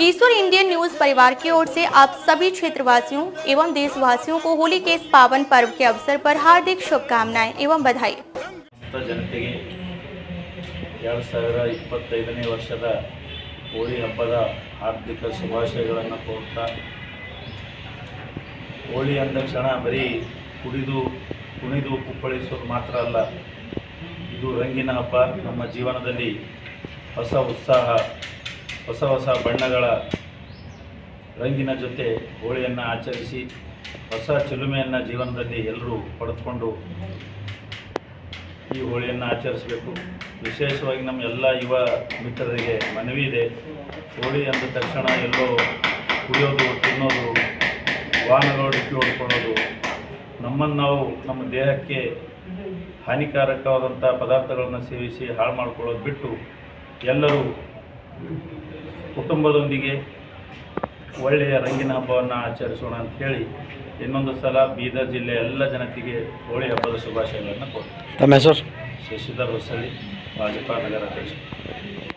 ईश्वर Indian news परिवार की ओर से आप सभी क्षेत्रवासियों एवं देशवासियों को होली के इस पावन पर्व के अवसर पर हार्दिक शुभकामनाएं एवं बधाई। ಜನತೆಗೆ 2025ನೇ ವರ್ಷದ ಹೋಳಿ ಹಬ್ಬದ ಹಾರ್ದಿಕ ಶುಭಾಶಯಗಳನ್ನು ಕೋರ್ತಾ, ಹೋಳಿ ಅಂದ ಕ್ಷಣ ಬರೀ ಕುಡಿದು ಕುಣಿದು ಕುಪ್ಪಳಿಸೋದು ಮಾತ್ರ ಅಲ್ಲ, ಇದು ರಂಗಿನ ಹಬ್ಬ. ನಮ್ಮ ಜೀವನದಲ್ಲಿ ಹೊಸ ಉತ್ಸಾಹ, ಹೊಸ ಹೊಸ ಬಣ್ಣಗಳ ರಂಗಿನ ಜೊತೆ ಹೋಳಿಯನ್ನು ಆಚರಿಸಿ ಹೊಸ ಚಿಲುಮೆಯನ್ನು ಜೀವನದಲ್ಲಿ ಎಲ್ಲರೂ ಪಡೆದುಕೊಂಡು ಈ ಹೋಳಿಯನ್ನು ಆಚರಿಸಬೇಕು. ವಿಶೇಷವಾಗಿ ನಮ್ಮ ಎಲ್ಲ ಯುವ ಮಿತ್ರರಿಗೆ ಮನವಿ ಇದೆ, ಹೋಳಿ ಅಂದ ತಕ್ಷಣ ಎಲ್ಲೋ ಕುಡಿಯೋದು, ತಿನ್ನೋದು, ವಾಹನಗಳು ಡಿಕ್ಕಿ ಹೊಡ್ಕೊಳ್ಳೋದು, ನಮ್ಮನ್ನು ನಾವು ನಮ್ಮ ದೇಹಕ್ಕೆ ಹಾನಿಕಾರಕವಾದಂಥ ಪದಾರ್ಥಗಳನ್ನು ಸೇವಿಸಿ ಹಾಳು ಮಾಡ್ಕೊಳ್ಳೋದು ಬಿಟ್ಟು ಎಲ್ಲರೂ ಕುಟುಂಬದೊಂದಿಗೆ ಒಳ್ಳೆಯ ರಂಗಿನ ಹಬ್ಬವನ್ನು ಆಚರಿಸೋಣ ಅಂತ ಹೇಳಿ ಇನ್ನೊಂದು ಸಲ ಬೀದರ್ ಜಿಲ್ಲೆಯ ಎಲ್ಲ ಜನತೆಗೆ ಹೋಳಿ ಹಬ್ಬದ ಶುಭಾಶಯಗಳನ್ನು ಕೊಡ್ತೀನಿ. ತಮ್ಮ ಹೆಸರು? ಶಶಿಧರ್ ಹೊಸಳ್ಳಿ, ಭಾಜಪಾ ನಗರಾಧ್ಯಕ್ಷ.